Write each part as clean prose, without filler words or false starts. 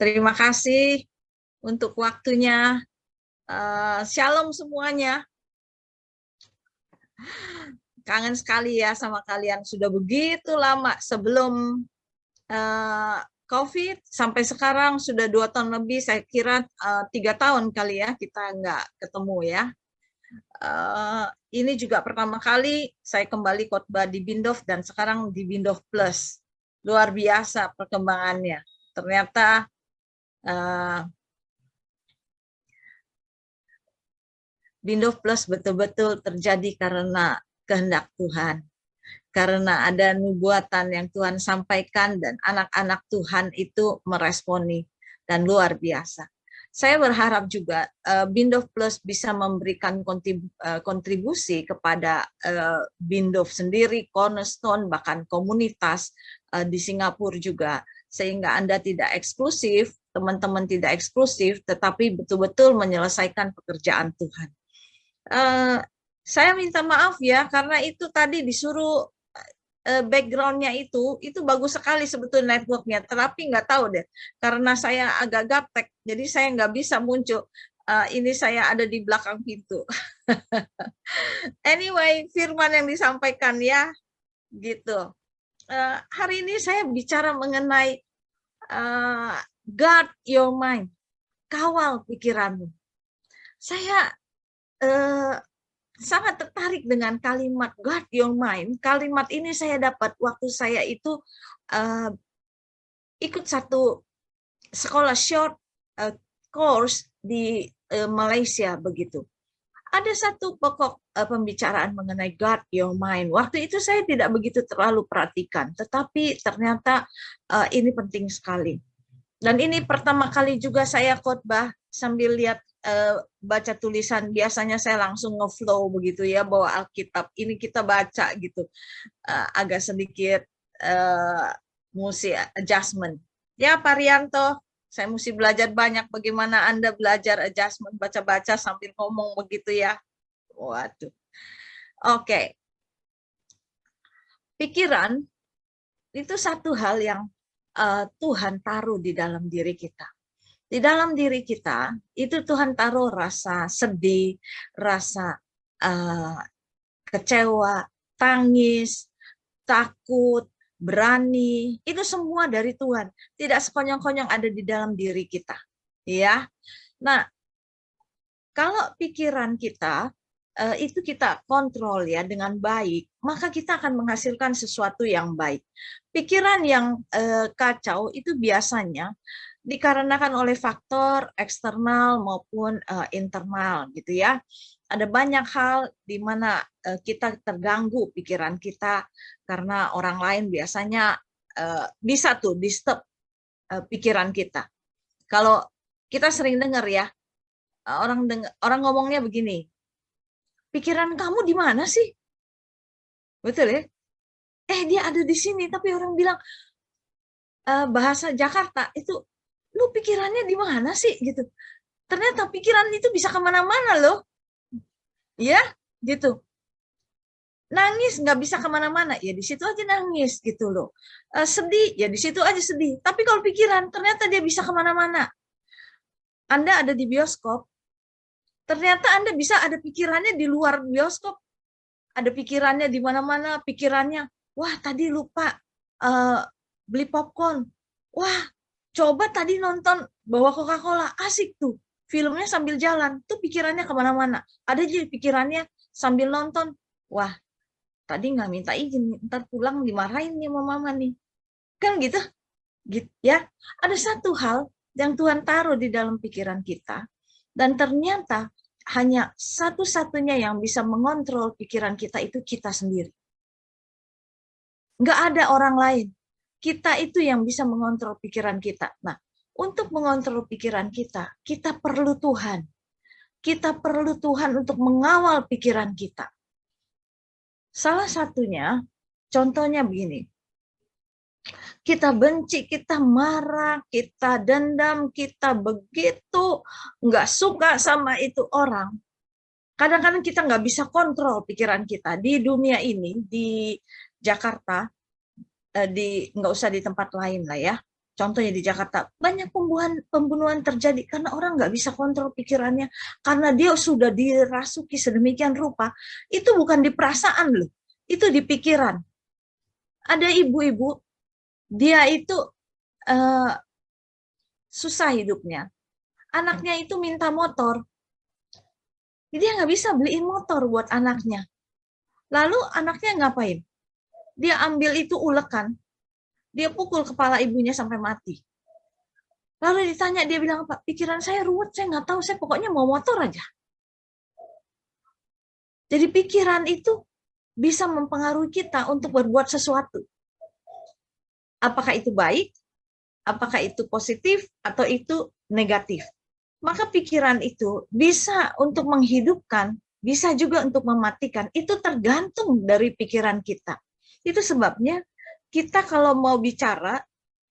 Terima kasih untuk waktunya. Shalom semuanya. Kangen sekali ya sama kalian. Sudah begitu lama sebelum COVID sampai sekarang sudah 2 tahun lebih. Saya kira 3 tahun kali ya kita nggak ketemu ya. Ini juga pertama kali saya kembali khotbah di Bindov dan sekarang di Bindov Plus. Luar biasa perkembangannya. Ternyata Bindov Plus betul-betul terjadi karena kehendak Tuhan. Karena ada nubuatan yang Tuhan sampaikan dan anak-anak Tuhan itu meresponi dan luar biasa. Saya berharap juga Bindov Plus bisa memberikan kontribusi kepada Bindov sendiri, Cornerstone, bahkan komunitas di Singapura juga. Sehingga Anda tidak eksklusif, teman-teman tidak eksklusif, tetapi betul-betul menyelesaikan pekerjaan Tuhan. Saya minta maaf ya, karena itu tadi disuruh backgroundnya itu bagus sekali sebetulnya networknya, tetapi nggak tahu deh, karena saya agak gaptek, jadi saya nggak bisa muncul. Ini saya ada di belakang pintu. Anyway, firman yang disampaikan ya, gitu. Hari ini saya bicara mengenai guard your mind, kawal pikiranmu. Saya sangat tertarik dengan kalimat guard your mind. Kalimat ini saya dapat waktu saya itu ikut satu sekolah short course di Malaysia begitu. Ada satu pokok pembicaraan mengenai guard your mind. Waktu itu saya tidak begitu terlalu perhatikan, tetapi ternyata ini penting sekali. Dan ini pertama kali juga saya khotbah sambil lihat baca tulisan. Biasanya saya langsung ngeflow begitu ya, bawa Alkitab. Ini kita baca gitu, agak sedikit mesti adjustment. Ya Pak Rianto, saya mesti belajar banyak bagaimana Anda belajar adjustment, baca-baca sambil ngomong begitu ya. Waduh. Oke. Pikiran itu satu hal yang Tuhan taruh di dalam diri kita. Di dalam diri kita, itu Tuhan taruh rasa sedih, rasa kecewa, tangis, takut, berani. Itu semua dari Tuhan. Tidak sekonyong-konyong ada di dalam diri kita. Ya. Nah, kalau pikiran kita itu kita kontrol ya dengan baik, maka kita akan menghasilkan sesuatu yang baik. Pikiran yang kacau itu biasanya dikarenakan oleh faktor eksternal maupun internal gitu ya. Ada banyak hal di mana kita terganggu pikiran kita karena orang lain biasanya bisa tuh disturb pikiran kita. Kalau kita sering dengar ya, orang ngomongnya begini, pikiran kamu di mana sih? Betul ya? Dia ada di sini, tapi orang bilang bahasa Jakarta itu, lu pikirannya di mana sih gitu. Ternyata pikiran itu bisa kemana-mana loh, ya gitu. Nangis nggak bisa kemana-mana, ya di situ aja nangis gitu loh. Sedih, ya di situ aja sedih. Tapi kalau pikiran, ternyata dia bisa kemana-mana. Anda ada di bioskop, ternyata Anda bisa ada pikirannya di luar bioskop. Ada pikirannya di mana-mana, pikirannya, wah tadi lupa beli popcorn. Wah, coba tadi nonton bawa Coca-Cola, asik tuh. Filmnya sambil jalan, tuh pikirannya kemana-mana. Ada juga pikirannya sambil nonton, wah tadi nggak minta izin, ntar pulang dimarahin nih sama mama nih. Kan gitu, gitu ya. Ada satu hal yang Tuhan taruh di dalam pikiran kita, dan ternyata hanya satu-satunya yang bisa mengontrol pikiran kita itu kita sendiri. Nggak ada orang lain. Kita itu yang bisa mengontrol pikiran kita. Nah, untuk mengontrol pikiran kita, kita perlu Tuhan. Kita perlu Tuhan untuk mengawal pikiran kita. Salah satunya, contohnya begini. Kita benci, kita marah, kita dendam, kita begitu nggak suka sama itu orang. Kadang-kadang kita nggak bisa kontrol pikiran kita di dunia ini, di Jakarta, nggak usah di tempat lain lah ya. Contohnya di Jakarta, banyak pembunuhan terjadi karena orang nggak bisa kontrol pikirannya, karena dia sudah dirasuki sedemikian rupa. Itu bukan di perasaan loh, itu di pikiran. Ada ibu-ibu, dia itu uh, susah hidupnya. Anaknya itu minta motor, dia nggak bisa beliin motor buat anaknya. Lalu anaknya ngapain? Dia ambil itu ulekan, dia pukul kepala ibunya sampai mati. Lalu ditanya, dia bilang, Pak, pikiran saya ruwet, saya nggak tahu, saya pokoknya mau motor aja. Jadi pikiran itu bisa mempengaruhi kita untuk berbuat sesuatu. Apakah itu baik, apakah itu positif, atau itu negatif. Maka pikiran itu bisa untuk menghidupkan, bisa juga untuk mematikan. Itu tergantung dari pikiran kita. Itu sebabnya kita kalau mau bicara,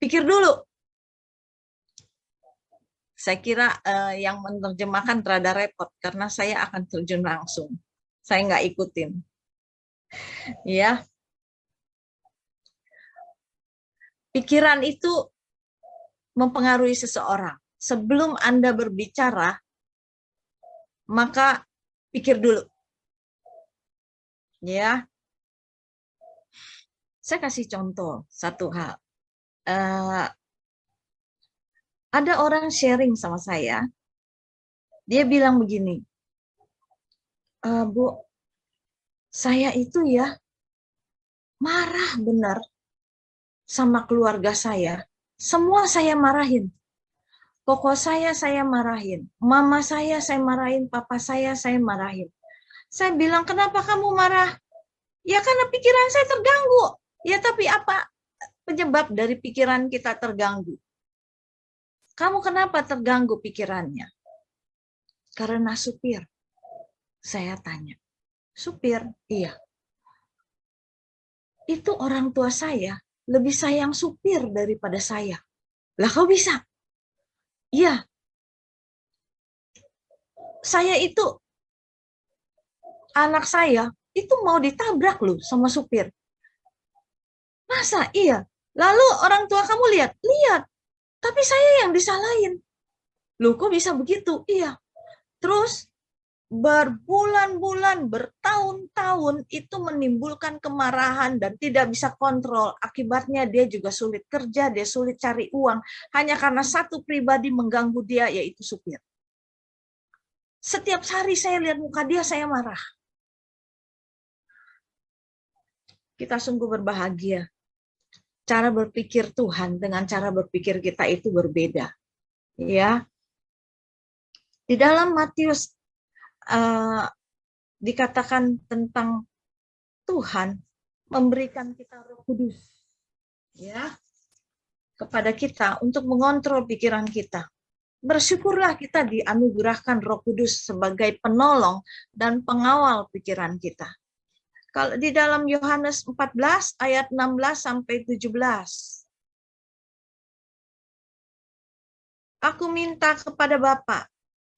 pikir dulu. Saya kira yang menerjemahkan rada repot karena saya akan terjun langsung. Saya nggak ikutin. Ya, pikiran itu mempengaruhi seseorang. Sebelum Anda berbicara, maka pikir dulu. Ya, saya kasih contoh satu hal. Ada orang sharing sama saya, dia bilang begini, Bu, saya itu ya marah benar sama keluarga saya. Semua saya marahin. Koko saya marahin. Mama saya marahin. Papa saya marahin. Saya bilang, kenapa kamu marah? Ya karena pikiran saya terganggu. Ya tapi apa penyebab dari pikiran kita terganggu? Kamu kenapa terganggu pikirannya? Karena supir. Saya tanya. Supir? Iya. Itu orang tua saya lebih sayang supir daripada saya. Lah kok bisa? Iya. Saya itu, anak saya itu mau ditabrak loh sama supir. Masa? Iya. Lalu orang tua kamu lihat? Lihat. Tapi saya yang disalahin. Loh kok bisa begitu? Iya. Terus berbulan-bulan, bertahun-tahun itu menimbulkan kemarahan dan tidak bisa kontrol. Akibatnya dia juga sulit kerja, dia sulit cari uang. Hanya karena satu pribadi mengganggu dia, yaitu supir. Setiap hari saya lihat muka dia, saya marah. Kita sungguh berbahagia. Cara berpikir Tuhan dengan cara berpikir kita itu berbeda. Ya, di dalam Matius dikatakan tentang Tuhan memberikan kita Roh Kudus, ya, kepada kita untuk mengontrol pikiran kita. Bersyukurlah kita dianugerahkan Roh Kudus sebagai penolong dan pengawal pikiran kita. Kalau di dalam Yohanes 14 ayat 16 sampai 17. Aku minta kepada Bapa,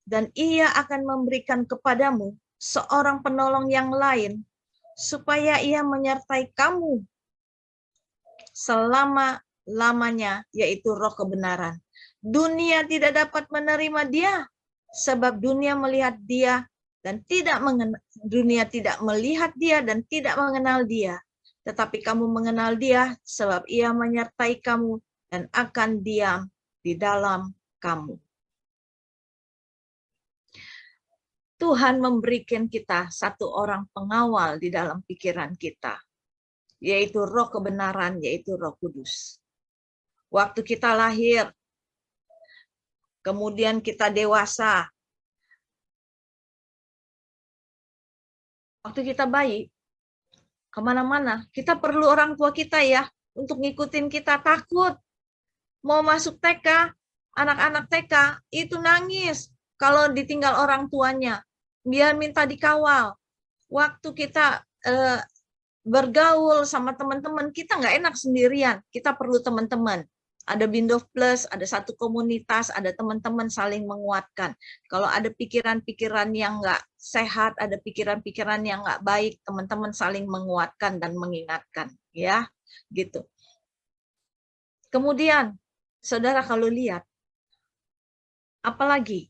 dan Ia akan memberikan kepadamu seorang penolong yang lain, supaya Ia menyertai kamu selama-lamanya, yaitu Roh kebenaran. Dunia tidak dapat menerima Dia, sebab dunia melihat Dia dan dunia tidak melihat Dia dan tidak mengenal Dia. Tetapi kamu mengenal Dia, sebab Ia menyertai kamu dan akan diam di dalam kamu. Tuhan memberikan kita satu orang pengawal di dalam pikiran kita, yaitu Roh kebenaran, yaitu Roh Kudus. Waktu kita lahir, kemudian kita dewasa, waktu kita bayi, kemana-mana, kita perlu orang tua kita ya, untuk ngikutin kita. Takut mau masuk TK, anak-anak TK itu nangis kalau ditinggal orang tuanya, dia minta dikawal. Waktu kita bergaul sama teman-teman, kita nggak enak sendirian, kita perlu teman-teman. Ada Bindof Plus, ada satu komunitas, ada teman-teman saling menguatkan. Kalau ada pikiran-pikiran yang nggak sehat, ada pikiran-pikiran yang nggak baik, teman-teman saling menguatkan dan mengingatkan, ya, gitu. Kemudian Saudara kalau lihat, apalagi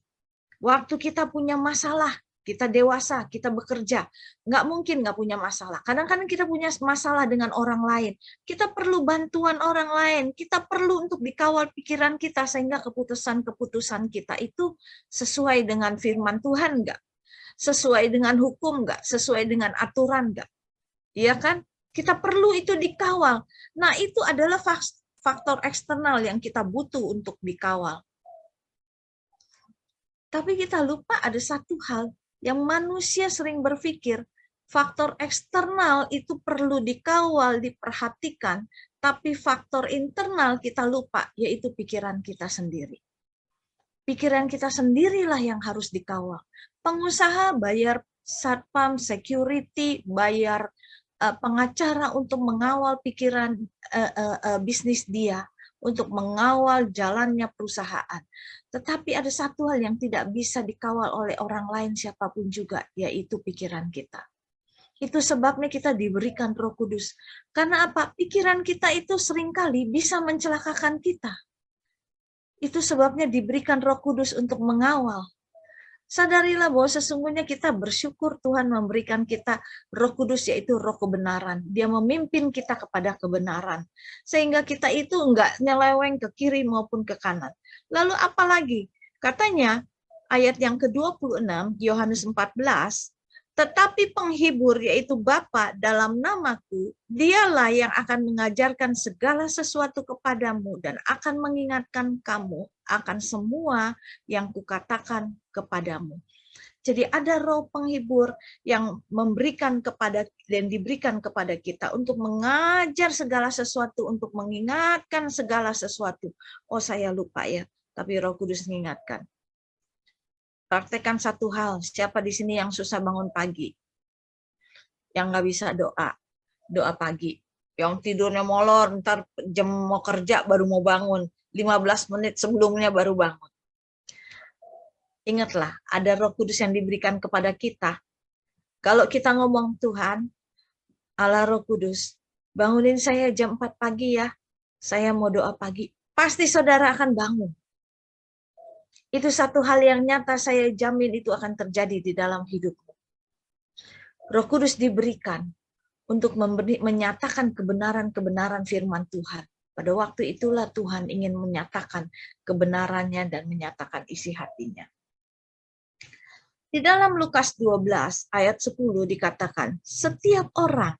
waktu kita punya masalah, kita dewasa, kita bekerja, nggak mungkin nggak punya masalah. Kadang-kadang kita punya masalah dengan orang lain. Kita perlu bantuan orang lain. Kita perlu untuk dikawal pikiran kita sehingga keputusan-keputusan kita itu sesuai dengan firman Tuhan nggak? Sesuai dengan hukum nggak? Sesuai dengan aturan nggak? Iya kan? Kita perlu itu dikawal. Nah, itu adalah faktor eksternal yang kita butuh untuk dikawal. Tapi kita lupa ada satu hal yang manusia sering berpikir, faktor eksternal itu perlu dikawal, diperhatikan, tapi faktor internal kita lupa, yaitu pikiran kita sendiri. Pikiran kita sendirilah yang harus dikawal. Pengusaha bayar satpam, security, bayar pengacara untuk mengawal pikiran bisnis dia, untuk mengawal jalannya perusahaan. Tetapi ada satu hal yang tidak bisa dikawal oleh orang lain siapapun juga, yaitu pikiran kita. Itu sebabnya kita diberikan Roh Kudus. Karena apa? Pikiran kita itu seringkali bisa mencelakakan kita. Itu sebabnya diberikan Roh Kudus untuk mengawal. Sadarilah bahwa sesungguhnya kita bersyukur Tuhan memberikan kita Roh Kudus, yaitu Roh kebenaran. Dia memimpin kita kepada kebenaran. Sehingga kita itu enggak nyeleweng ke kiri maupun ke kanan. Lalu apalagi? Katanya ayat yang ke-26, Yohanes 14, tetapi penghibur yaitu Bapa dalam namaku, dialah yang akan mengajarkan segala sesuatu kepadamu dan akan mengingatkan kamu akan semua yang kukatakan kepadamu. Jadi ada roh penghibur yang memberikan kepada dan diberikan kepada kita untuk mengajar segala sesuatu, untuk mengingatkan segala sesuatu. Oh, saya lupa ya, tapi Roh Kudus mengingatkan. Praktekkan satu hal, siapa di sini yang susah bangun pagi? Yang nggak bisa doa pagi. Yang tidurnya molor, ntar jam mau kerja baru mau bangun. 15 menit sebelumnya baru bangun. Ingatlah, ada Roh Kudus yang diberikan kepada kita. Kalau kita ngomong, Tuhan, Allah Roh Kudus, bangunin saya jam 4 pagi ya. Saya mau doa pagi. Pasti saudara akan bangun. Itu satu hal yang nyata, saya jamin itu akan terjadi di dalam hidupmu. Roh Kudus diberikan untuk menyatakan kebenaran-kebenaran firman Tuhan. Pada waktu itulah Tuhan ingin menyatakan kebenarannya dan menyatakan isi hatinya. Di dalam Lukas 12 ayat 10 dikatakan, setiap orang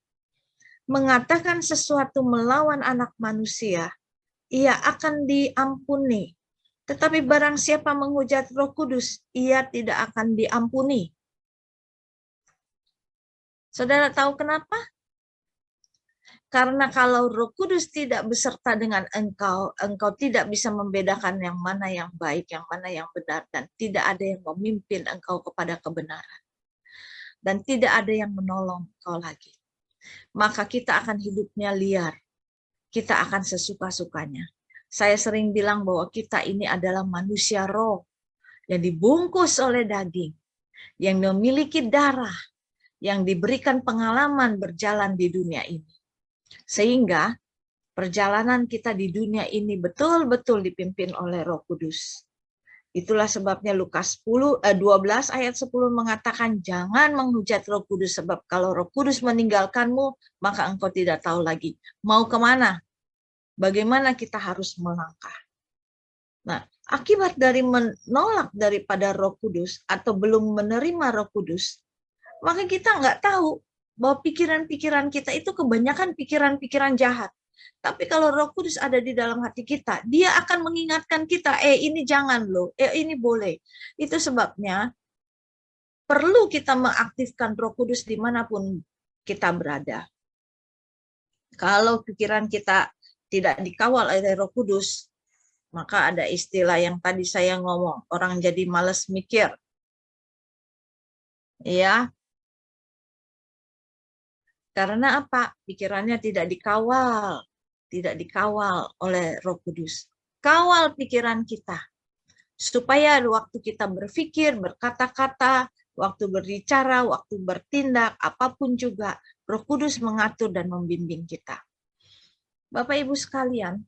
mengatakan sesuatu melawan anak manusia, ia akan diampuni. Tetapi barang siapa menghujat Roh Kudus, ia tidak akan diampuni. Saudara tahu kenapa? Karena kalau Roh Kudus tidak beserta dengan engkau, engkau tidak bisa membedakan yang mana yang baik, yang mana yang benar, dan tidak ada yang memimpin engkau kepada kebenaran. Dan tidak ada yang menolong engkau lagi. Maka kita akan hidupnya liar. Kita akan sesuka-sukanya. Saya sering bilang bahwa kita ini adalah manusia roh yang dibungkus oleh daging, yang memiliki darah, yang diberikan pengalaman berjalan di dunia ini. Sehingga perjalanan kita di dunia ini betul-betul dipimpin oleh Roh Kudus. Itulah sebabnya Lukas 12 ayat 10 mengatakan jangan menghujat Roh Kudus, sebab kalau Roh Kudus meninggalkanmu, maka engkau tidak tahu lagi mau kemana, bagaimana kita harus melangkah. Nah, akibat dari menolak daripada Roh Kudus atau belum menerima Roh Kudus, maka kita nggak tahu bahwa pikiran-pikiran kita itu kebanyakan pikiran-pikiran jahat. Tapi kalau Roh Kudus ada di dalam hati kita, dia akan mengingatkan kita, ini jangan loh, ini boleh. Itu sebabnya perlu kita mengaktifkan Roh Kudus dimanapun kita berada. Kalau pikiran kita tidak dikawal oleh Roh Kudus, maka ada istilah yang tadi saya ngomong, orang jadi malas mikir. Ya. Karena apa? Pikirannya tidak dikawal oleh Roh Kudus. Kawal pikiran kita, supaya waktu kita berpikir, berkata-kata, waktu berbicara, waktu bertindak, apapun juga, Roh Kudus mengatur dan membimbing kita. Bapak Ibu sekalian,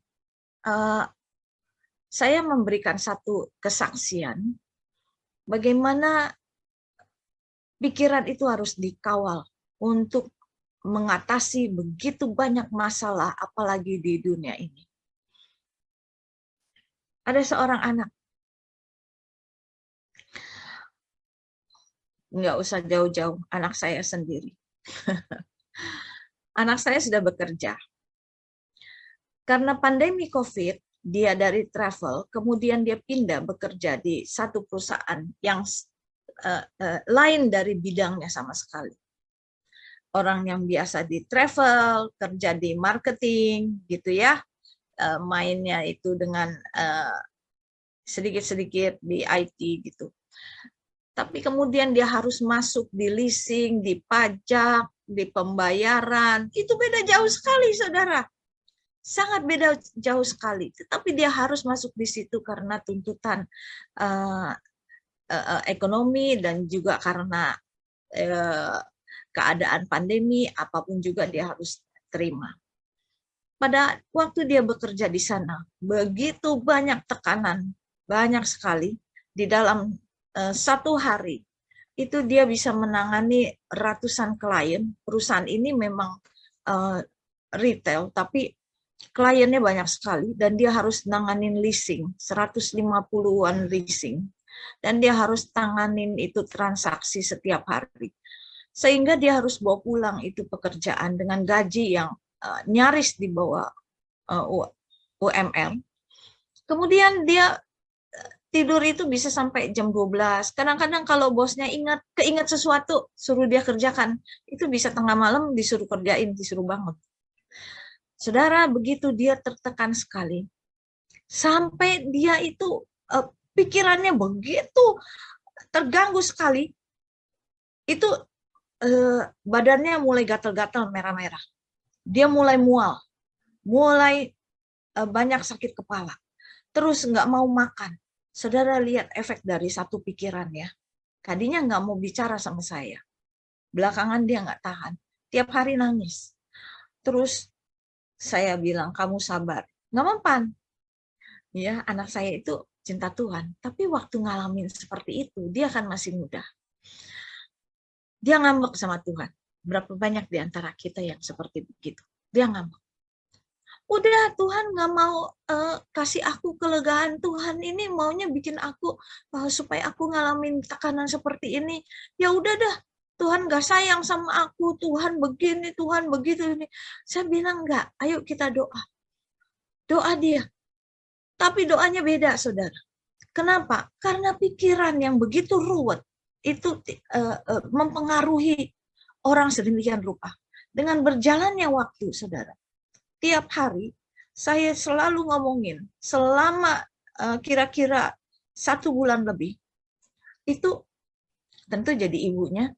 saya memberikan satu kesaksian bagaimana pikiran itu harus dikawal untuk mengatasi begitu banyak masalah, apalagi di dunia ini. Ada seorang anak, nggak usah jauh-jauh, anak saya sendiri. Anak saya sudah bekerja. Karena pandemi COVID, dia dari travel, kemudian dia pindah bekerja di satu perusahaan yang lain dari bidangnya sama sekali. Orang yang biasa di travel, kerja di marketing, gitu ya, mainnya itu dengan sedikit-sedikit di IT gitu. Tapi kemudian dia harus masuk di leasing, di pajak, di pembayaran. Itu beda jauh sekali, saudara. Sangat beda jauh sekali. Tetapi dia harus masuk di situ karena tuntutan ekonomi dan juga karena keadaan pandemi, apapun juga dia harus terima. Pada waktu dia bekerja di sana, begitu banyak tekanan, banyak sekali di dalam satu hari. Itu dia bisa menangani ratusan klien. Perusahaan ini memang retail, tapi kliennya banyak sekali dan dia harus nanganin leasing, 150-an leasing. Dan dia harus tanganin itu transaksi setiap hari. Sehingga dia harus bawa pulang itu pekerjaan dengan gaji yang nyaris di bawah UMR. Kemudian dia tidur itu bisa sampai jam 12. Kadang-kadang kalau bosnya keinget sesuatu, suruh dia kerjakan. Itu bisa tengah malam disuruh kerjain, disuruh bangun. Saudara, begitu dia tertekan sekali. Sampai dia itu pikirannya begitu terganggu sekali. Itu badannya mulai gatal-gatal merah-merah. Dia mulai mual. Mulai banyak sakit kepala. Terus nggak mau makan. Saudara lihat efek dari satu pikiran ya. Tadinya nggak mau bicara sama saya. Belakangan dia nggak tahan. Tiap hari nangis. Terus saya bilang, kamu sabar. Nggak mempan. Ya, anak saya itu cinta Tuhan. Tapi waktu ngalamin seperti itu, dia kan masih muda. Dia ngambek sama Tuhan. Berapa banyak di antara kita yang seperti begitu. Dia ngambek. Udah, Tuhan nggak mau kasih aku kelegaan. Tuhan ini maunya bikin aku supaya aku ngalamin tekanan seperti ini. Ya udah dah, Tuhan nggak sayang sama aku. Tuhan begini, Tuhan begitu ini. Saya bilang nggak. Ayo kita doa. Doa dia. Tapi doanya beda, saudara. Kenapa? Karena pikiran yang begitu ruwet itu mempengaruhi orang sedemikian rupa. Dengan berjalannya waktu, saudara. Tiap hari saya selalu ngomongin selama kira-kira 1 bulan lebih. Itu tentu jadi ibunya,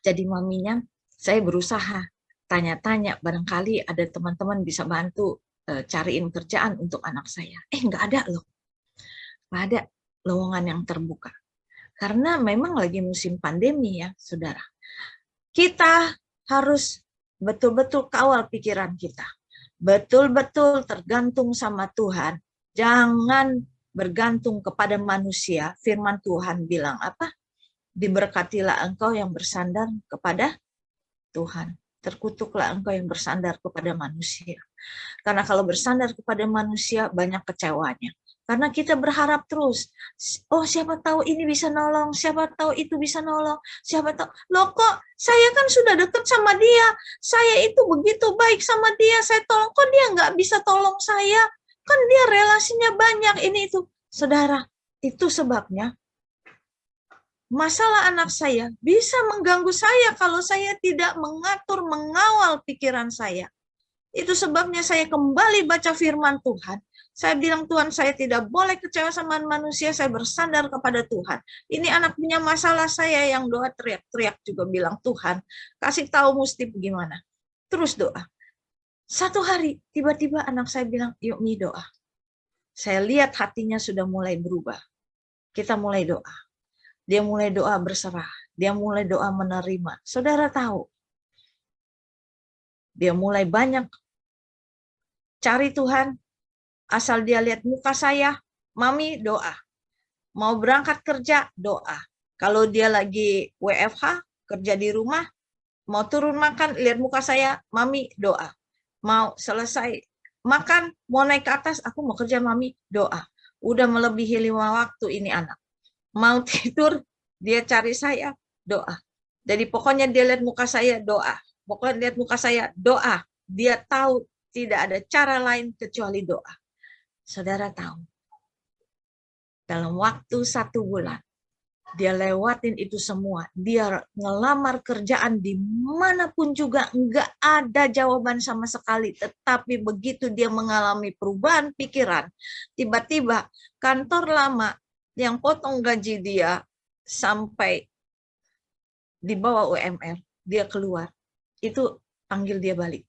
jadi maminya, saya berusaha tanya-tanya, barangkali ada teman-teman bisa bantu cariin kerjaan untuk anak saya. Nggak ada loh. Nggak ada lowongan yang terbuka. Karena memang lagi musim pandemi ya, saudara. Kita harus betul-betul kawal pikiran kita. Betul-betul tergantung sama Tuhan. Jangan bergantung kepada manusia. Firman Tuhan bilang apa? Diberkatilah engkau yang bersandar kepada Tuhan. Terkutuklah engkau yang bersandar kepada manusia. Karena kalau bersandar kepada manusia, banyak kecewanya. Karena kita berharap terus, oh siapa tahu ini bisa nolong, siapa tahu itu bisa nolong, siapa tahu, loh kok saya kan sudah dekat sama dia, saya itu begitu baik sama dia, saya tolong, kok dia nggak bisa tolong saya, kan dia relasinya banyak, ini itu. Saudara, itu sebabnya masalah anak saya bisa mengganggu saya kalau saya tidak mengatur, mengawal pikiran saya. Itu sebabnya saya kembali baca firman Tuhan. Saya bilang, Tuhan, saya tidak boleh kecewa sama manusia, saya bersandar kepada Tuhan. Ini anak punya masalah, saya yang doa teriak-teriak juga bilang, Tuhan, kasih tahu mesti bagaimana. Terus doa. Satu hari, tiba-tiba anak saya bilang, yuk Mi doa. Saya lihat hatinya sudah mulai berubah. Kita mulai doa. Dia mulai doa berserah. Dia mulai doa menerima. Saudara tahu, dia mulai banyak cari Tuhan, Asal dia lihat muka saya, mami doa. Mau berangkat kerja, doa. Kalau dia lagi WFH, kerja di rumah, mau turun makan, lihat muka saya, mami doa. Mau selesai makan, mau naik ke atas, aku mau kerja, mami doa. Udah melebihi 5 waktu ini anak. Mau tidur, dia cari saya, doa. Jadi pokoknya dia lihat muka saya, doa. Pokoknya lihat muka saya, doa. Dia tahu tidak ada cara lain kecuali doa. Saudara tahu, dalam waktu 1 bulan, dia lewatin itu semua. Dia ngelamar kerjaan dimanapun juga, enggak ada jawaban sama sekali. Tetapi begitu dia mengalami perubahan pikiran, tiba-tiba kantor lama yang potong gaji dia sampai di bawah UMR, dia keluar. Itu panggil dia balik.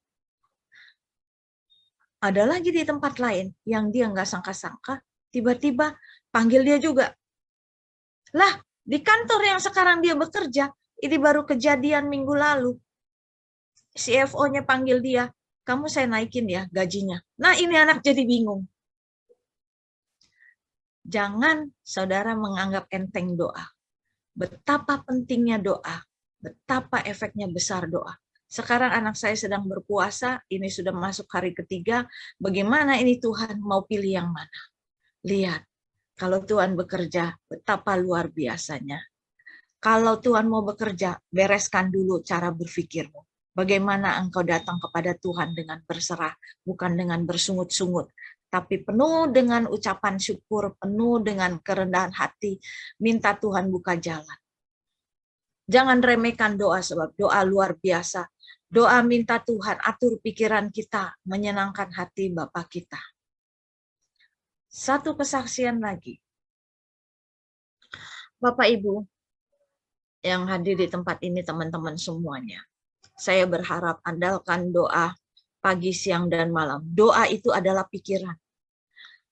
Ada lagi di tempat lain yang dia nggak sangka-sangka, tiba-tiba panggil dia juga. Lah, di kantor yang sekarang dia bekerja, ini baru kejadian minggu lalu. CFO-nya panggil dia, kamu saya naikin ya gajinya. Nah, ini anak jadi bingung. Jangan saudara menganggap enteng doa. Betapa pentingnya doa, betapa efeknya besar doa. Sekarang anak saya sedang berpuasa, ini sudah masuk hari ketiga, bagaimana ini Tuhan mau pilih yang mana? Lihat, kalau Tuhan bekerja, betapa luar biasanya. Kalau Tuhan mau bekerja, bereskan dulu cara berpikirmu. Bagaimana engkau datang kepada Tuhan dengan berserah, bukan dengan bersungut-sungut, tapi penuh dengan ucapan syukur, penuh dengan kerendahan hati, minta Tuhan buka jalan. Jangan remehkan doa, sebab doa luar biasa. Doa minta Tuhan atur pikiran kita, menyenangkan hati Bapa kita. Satu kesaksian lagi. Bapak Ibu yang hadir di tempat ini, teman-teman semuanya. Saya berharap andalkan doa pagi, siang, dan malam. Doa itu adalah pikiran.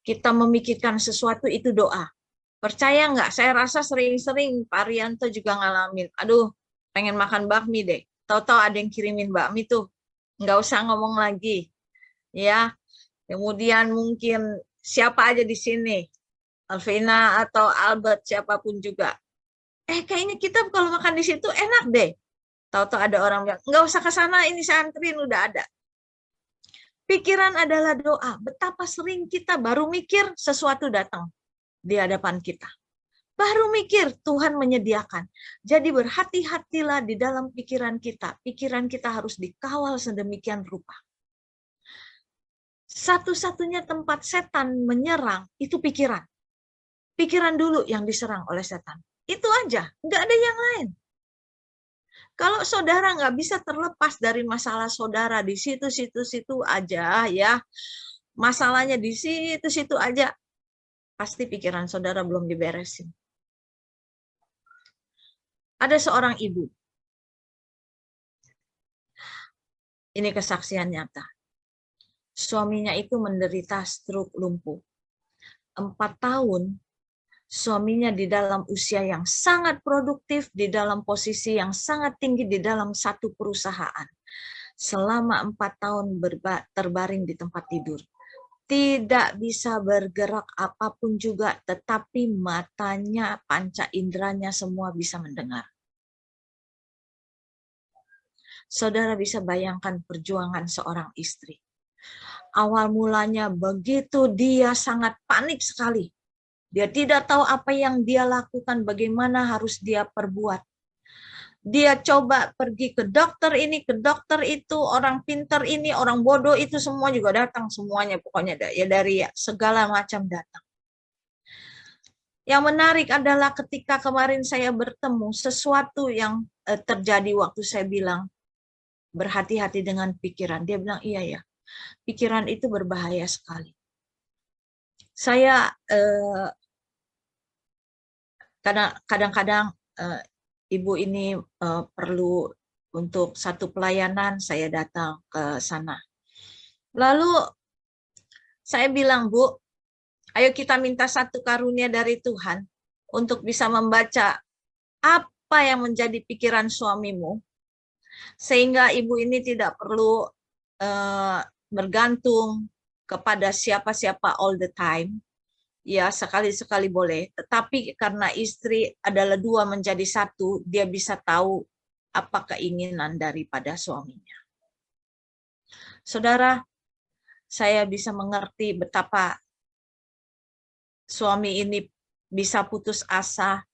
Kita memikirkan sesuatu itu doa. Percaya nggak? Saya rasa sering-sering Pak Rianto juga ngalamin. Aduh, pengen makan bakmi deh. Tahu-tahu ada yang kirimin bakmi tuh. Nggak usah ngomong lagi. Ya, kemudian mungkin siapa aja di sini. Alvina atau Albert, siapapun juga. Kayaknya kita kalau makan di situ enak deh. Tahu-tahu ada orang bilang, nggak usah ke sana, ini saya anterin, udah ada. Pikiran adalah doa. Betapa sering kita baru mikir sesuatu datang di hadapan kita. Baru mikir Tuhan menyediakan. Jadi berhati-hatilah di dalam pikiran kita. Pikiran kita harus dikawal sedemikian rupa. Satu-satunya tempat setan menyerang itu pikiran. Pikiran dulu yang diserang oleh setan. Itu aja, nggak ada yang lain. Kalau saudara nggak bisa terlepas dari masalah saudara di situ-situ aja ya, masalahnya di situ-situ aja, pasti pikiran saudara belum diberesin. Ada seorang ibu. Ini kesaksian nyata. Suaminya itu menderita stroke lumpuh. 4 tahun, suaminya di dalam usia yang sangat produktif, di dalam posisi yang sangat tinggi di dalam satu perusahaan. Selama 4 tahun terbaring di tempat tidur. Tidak bisa bergerak apapun juga, tetapi matanya, panca inderanya semua bisa mendengar. Saudara bisa bayangkan perjuangan seorang istri. Awal mulanya begitu dia sangat panik sekali. Dia tidak tahu apa yang dia lakukan, bagaimana harus dia perbuat. Dia coba pergi ke dokter ini, ke dokter itu, orang pintar ini, orang bodoh itu, semua juga datang semuanya, pokoknya ya dari segala macam datang. Yang menarik adalah ketika kemarin saya bertemu, sesuatu yang terjadi waktu saya bilang berhati-hati dengan pikiran. Dia bilang iya ya, pikiran itu berbahaya sekali. Saya kadang-kadang ibu ini perlu untuk satu pelayanan, saya datang ke sana. Lalu saya bilang, Bu, ayo kita minta satu karunia dari Tuhan untuk bisa membaca apa yang menjadi pikiran suamimu, sehingga ibu ini tidak perlu bergantung kepada siapa-siapa all the time. Ya, sekali-sekali boleh. Tetapi karena istri adalah dua menjadi satu, dia bisa tahu apa keinginan daripada suaminya. Saudara, saya bisa mengerti betapa suami ini bisa putus asa,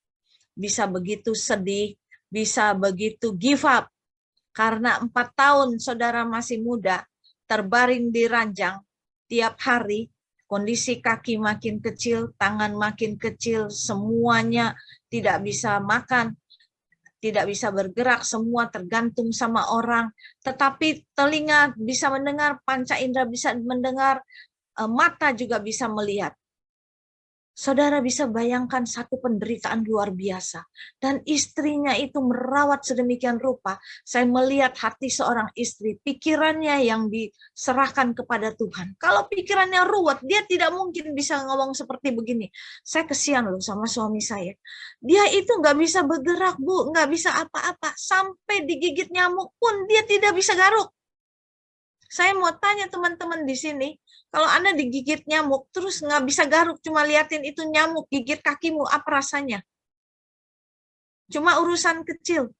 bisa begitu sedih, bisa begitu give up. Karena 4 tahun saudara masih muda, terbaring di ranjang tiap hari, kondisi kaki makin kecil, tangan makin kecil, semuanya tidak bisa makan, tidak bisa bergerak, semua tergantung sama orang. Tetapi telinga bisa mendengar, panca indera bisa mendengar, mata juga bisa melihat. Saudara bisa bayangkan satu penderitaan luar biasa. Dan istrinya itu merawat sedemikian rupa. Saya melihat hati seorang istri, pikirannya yang diserahkan kepada Tuhan. Kalau pikirannya ruwet, dia tidak mungkin bisa ngomong seperti begini. Saya kesian loh sama suami saya. Dia itu nggak bisa bergerak, Bu. Nggak bisa apa-apa. Sampai digigit nyamuk pun dia tidak bisa garuk. Saya mau tanya teman-teman di sini, kalau Anda digigit nyamuk, terus nggak bisa garuk, cuma liatin itu nyamuk gigit kakimu, apa rasanya? Cuma urusan kecil.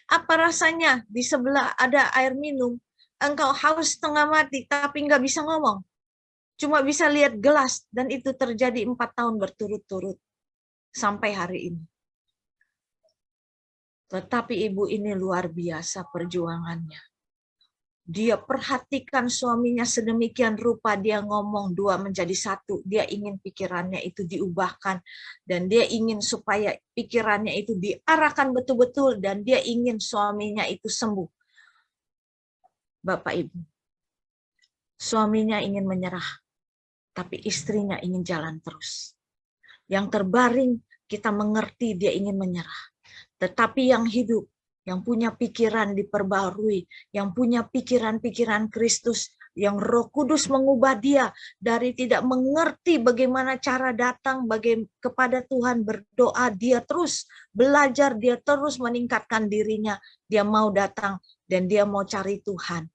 Apa rasanya di sebelah ada air minum, engkau haus setengah mati, tapi nggak bisa ngomong. Cuma bisa lihat gelas, dan itu terjadi 4 tahun berturut-turut sampai hari ini. Tetapi ibu ini luar biasa perjuangannya. Dia perhatikan suaminya sedemikian rupa, dia ngomong 2 menjadi 1. Dia ingin pikirannya itu diubahkan, dan dia ingin supaya pikirannya itu diarahkan betul-betul, dan dia ingin suaminya itu sembuh. Bapak Ibu, suaminya ingin menyerah, tapi istrinya ingin jalan terus. Yang terbaring kita mengerti dia ingin menyerah, tetapi yang hidup, yang punya pikiran diperbarui, yang punya pikiran-pikiran Kristus, yang Roh Kudus mengubah dia dari tidak mengerti bagaimana cara datang kepada Tuhan berdoa, dia terus belajar, dia terus meningkatkan dirinya, dia mau datang dan dia mau cari Tuhan.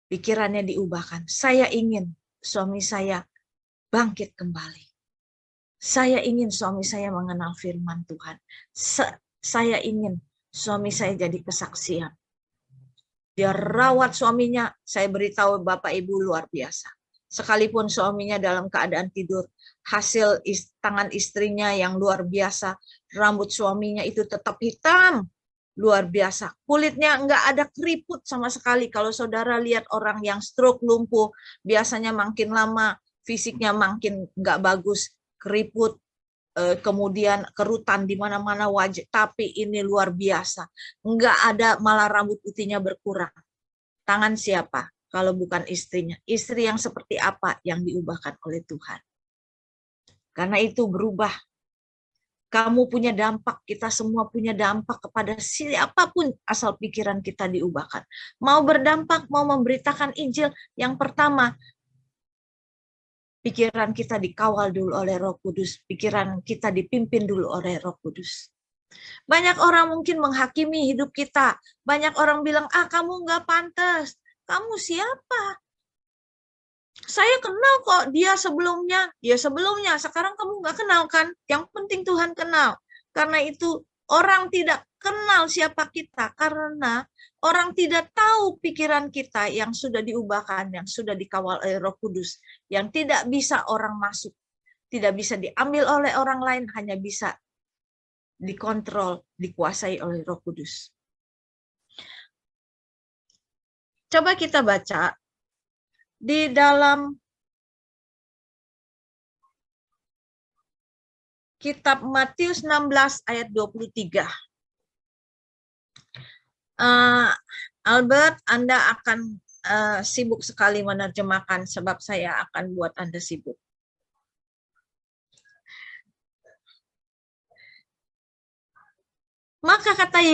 Pikirannya diubahkan. Saya ingin suami saya bangkit kembali. Saya ingin suami saya mengenal firman Tuhan. Saya ingin suami saya jadi kesaksian. Dia rawat suaminya, saya beritahu Bapak Ibu luar biasa. Sekalipun suaminya dalam keadaan tidur, hasil tangan istrinya yang luar biasa, rambut suaminya itu tetap hitam, luar biasa. Kulitnya enggak ada keriput sama sekali. Kalau saudara lihat orang yang stroke lumpuh, biasanya makin lama fisiknya makin enggak bagus, keriput, kemudian kerutan di mana-mana wajah, tapi ini luar biasa. Enggak ada, malah rambut putihnya berkurang. Tangan siapa? Kalau bukan istrinya. Istri yang seperti apa yang diubahkan oleh Tuhan? Karena itu berubah. Kamu punya dampak, kita semua punya dampak kepada siapapun asal pikiran kita diubahkan. Mau berdampak, mau memberitakan Injil, yang pertama, pikiran kita dikawal dulu oleh Roh Kudus. Pikiran kita dipimpin dulu oleh Roh Kudus. Banyak orang mungkin menghakimi hidup kita. Banyak orang bilang, kamu nggak pantas. Kamu siapa? Saya kenal kok dia sebelumnya. Ya sebelumnya, sekarang kamu nggak kenal kan? Yang penting Tuhan kenal. Karena itu orang tidak kenal siapa kita. Karena orang tidak tahu pikiran kita yang sudah diubahkan, yang sudah dikawal oleh Roh Kudus. Yang tidak bisa orang masuk. Tidak bisa diambil oleh orang lain, hanya bisa dikontrol, dikuasai oleh Roh Kudus. Coba kita baca di dalam kitab Matius 16 ayat 23. Albert, Anda akan sibuk sekali menerjemahkan sebab saya akan buat Anda sibuk. Maka kata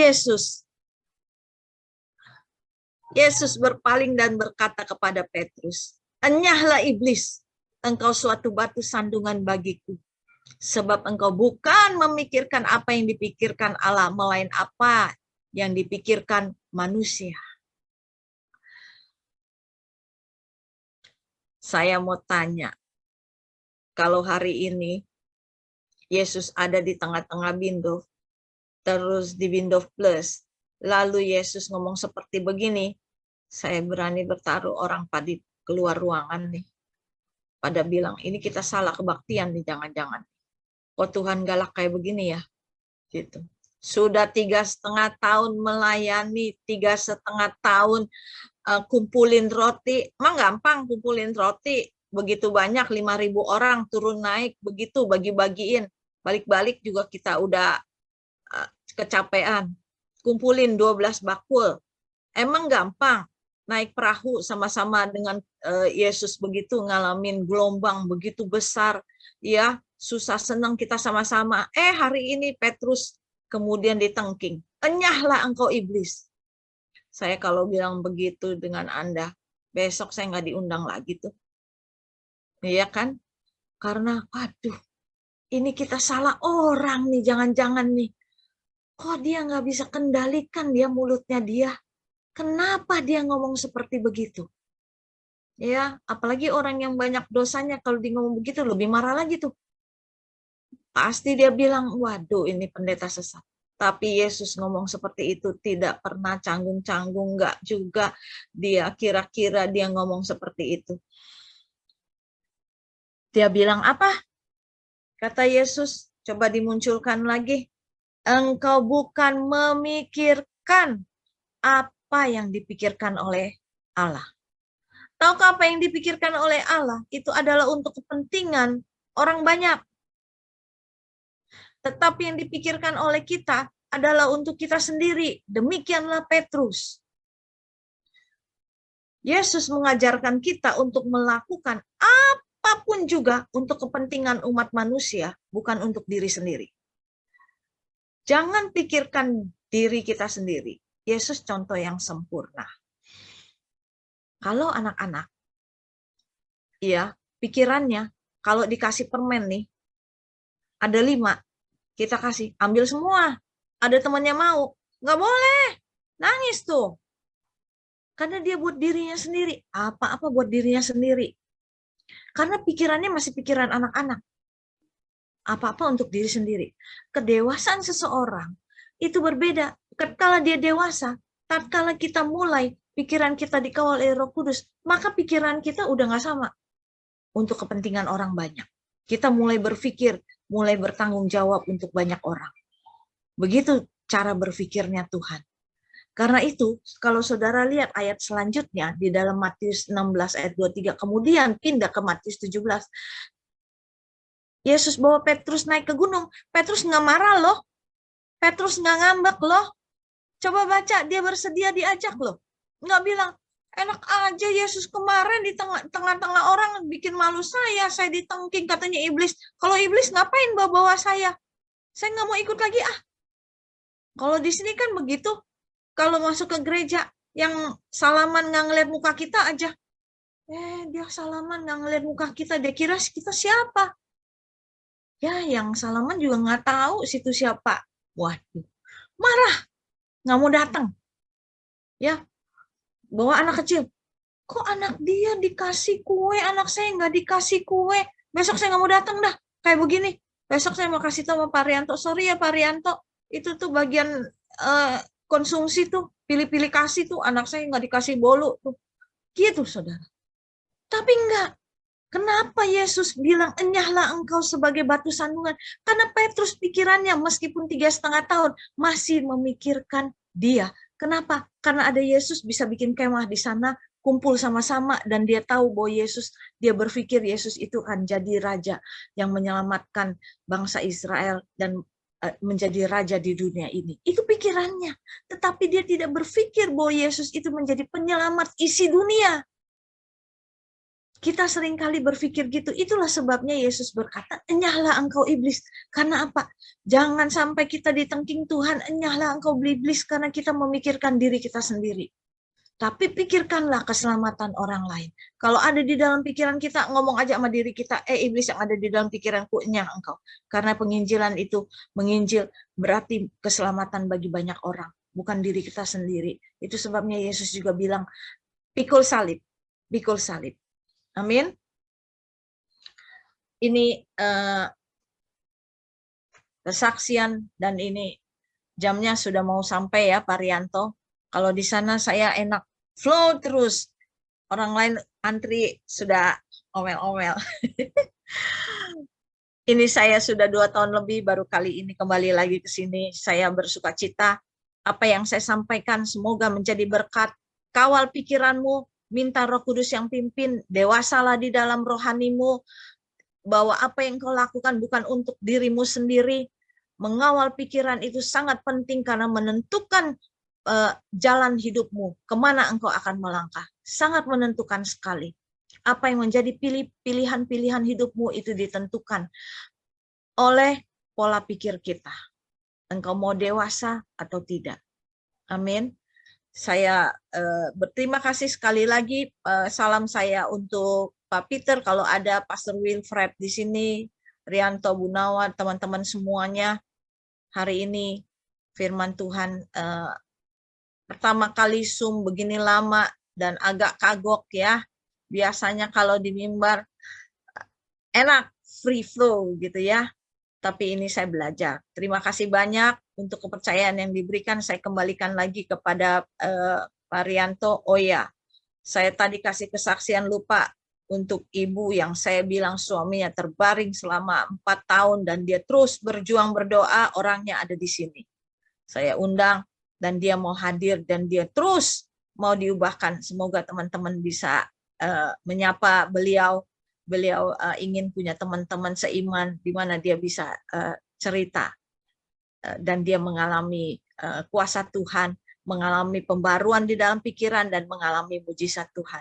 Yesus berpaling dan berkata kepada Petrus, "Enyahlah iblis, engkau suatu batu sandungan bagiku, sebab engkau bukan memikirkan apa yang dipikirkan Allah, melainkan apa yang dipikirkan manusia." Saya mau tanya, kalau hari ini Yesus ada di tengah-tengah Bindov, terus di Bindov Plus, lalu Yesus ngomong seperti begini, saya berani bertaruh orang pada keluar ruangan nih. Pada bilang, ini kita salah kebaktian nih, jangan-jangan. Kok Tuhan galak kayak begini ya? Gitu. Sudah 3,5 tahun melayani, 3,5 tahun kumpulin roti. Emang gampang kumpulin roti. Begitu banyak, 5.000 orang turun naik, begitu bagi-bagiin. Balik-balik juga kita udah kecapean. Kumpulin 12 bakul. Emang gampang naik perahu sama-sama dengan Yesus begitu, ngalamin gelombang begitu besar, ya susah senang kita sama-sama. Hari ini Petrus kemudian ditengking, enyahlah engkau iblis. Saya kalau bilang begitu dengan Anda, besok saya nggak diundang lagi tuh, iya kan? Karena aduh, ini kita salah orang nih, jangan-jangan nih, kok dia nggak bisa kendalikan dia mulutnya dia. Kenapa dia ngomong seperti begitu? Ya, apalagi orang yang banyak dosanya kalau dia ngomong begitu lebih marah lagi tuh. Pasti dia bilang, waduh ini pendeta sesat. Tapi Yesus ngomong seperti itu tidak pernah canggung-canggung, enggak juga dia kira-kira dia ngomong seperti itu. Dia bilang apa? Kata Yesus, coba dimunculkan lagi. Engkau bukan memikirkan apa yang dipikirkan oleh Allah. Tahukah apa yang dipikirkan oleh Allah? Itu adalah untuk kepentingan orang banyak. Tetapi yang dipikirkan oleh kita adalah untuk kita sendiri. Demikianlah Petrus. Yesus mengajarkan kita untuk melakukan apapun juga untuk kepentingan umat manusia, bukan untuk diri sendiri. Jangan pikirkan diri kita sendiri. Yesus contoh yang sempurna. Kalau anak-anak, ya pikirannya, kalau dikasih permen nih, ada 5, kita kasih, ambil semua. Ada temannya mau, nggak boleh, nangis tuh. Karena dia buat dirinya sendiri, apa-apa buat dirinya sendiri. Karena pikirannya masih pikiran anak-anak. Apa-apa untuk diri sendiri. Kedewasaan seseorang itu berbeda. Tatkala dia dewasa, tatkala kita mulai pikiran kita dikawal oleh Roh Kudus, maka pikiran kita udah nggak sama untuk kepentingan orang banyak. Kita mulai berpikir, mulai bertanggung jawab untuk banyak orang. Begitu cara berpikirnya Tuhan. Karena itu, kalau saudara lihat ayat selanjutnya di dalam Matius 16 ayat 23, kemudian pindah ke Matius 17, Yesus bawa Petrus naik ke gunung. Petrus nggak marah loh. Petrus nggak ngambek loh. Coba baca, dia bersedia diajak loh. Nggak bilang, enak aja Yesus kemarin di tengah-tengah orang bikin malu saya ditengking katanya iblis. Kalau iblis ngapain bawa-bawa saya? Saya nggak mau ikut lagi ah. Kalau di sini kan begitu. Kalau masuk ke gereja, yang salaman nggak ngeliat muka kita aja. Dia salaman nggak ngeliat muka kita. Dia kira kita siapa? Ya, yang salaman juga nggak tahu situ siapa. Waduh, marah. Nggak mau datang. Ya, bawa anak kecil. Kok anak dia dikasih kue, anak saya nggak dikasih kue. Besok saya nggak mau datang dah. Kayak begini. Besok saya mau kasih tahu sama Pak Rianto. Sorry ya Pak Rianto. Itu tuh bagian konsumsi tuh, pilih-pilih kasih tuh, anak saya nggak dikasih bolu tuh, gitu saudara. Tapi enggak. Kenapa Yesus bilang enyahlah engkau sebagai batu sandungan? Karena Petrus pikirannya meskipun 3,5 tahun masih memikirkan dia. Kenapa? Karena ada Yesus bisa bikin kemah di sana, kumpul sama-sama, dan dia tahu bahwa Yesus, dia berpikir Yesus itu akan jadi raja yang menyelamatkan bangsa Israel dan menjadi raja di dunia ini. Itu pikirannya. Tetapi dia tidak berpikir bahwa Yesus itu menjadi penyelamat isi dunia. Kita seringkali berpikir gitu. Itulah sebabnya Yesus berkata, enyahlah engkau iblis. Karena apa? Jangan sampai kita ditengking Tuhan, enyahlah engkau iblis, karena kita memikirkan diri kita sendiri. Tapi pikirkanlah keselamatan orang lain. Kalau ada di dalam pikiran kita, ngomong aja sama diri kita, iblis yang ada di dalam pikiranku, enyah engkau. Karena penginjilan itu, menginjil berarti keselamatan bagi banyak orang, bukan diri kita sendiri. Itu sebabnya Yesus juga bilang, pikul salib, pikul salib. Amin. ini kesaksian, dan ini jamnya sudah mau sampai ya Pak Rianto. Kalau di sana saya enak flow terus, orang lain antri sudah omel-omel. Ini saya sudah 2 tahun lebih, baru kali ini kembali lagi ke sini. Saya bersuka cita. Apa yang saya sampaikan semoga menjadi berkat. Kawal pikiranmu, minta Roh Kudus yang pimpin, dewasalah di dalam rohanimu, bahwa apa yang kau lakukan bukan untuk dirimu sendiri. Mengawal pikiran itu sangat penting karena menentukan jalan hidupmu, kemana engkau akan melangkah. Sangat menentukan sekali. Apa yang menjadi pilihan-pilihan hidupmu itu ditentukan oleh pola pikir kita. Engkau mau dewasa atau tidak. Amin. Saya berterima kasih sekali lagi. Salam saya untuk Pak Peter, kalau ada Pastor Wilfred di sini, Rianto Gunawan, teman-teman semuanya. Hari ini firman Tuhan pertama kali Zoom begini lama dan agak kagok ya. Biasanya kalau di mimbar enak, free flow gitu ya. Tapi ini saya belajar. Terima kasih banyak untuk kepercayaan yang diberikan. Saya kembalikan lagi kepada Pak Rianto. Oh ya, saya tadi kasih kesaksian lupa untuk ibu yang saya bilang suaminya terbaring selama 4 tahun dan dia terus berjuang berdoa, orangnya ada di sini. Saya undang dan dia mau hadir dan dia terus mau diubahkan. Semoga teman-teman bisa menyapa beliau. Beliau ingin punya teman-teman seiman di mana dia bisa cerita dan dia mengalami kuasa Tuhan, mengalami pembaruan di dalam pikiran dan mengalami mujizat Tuhan.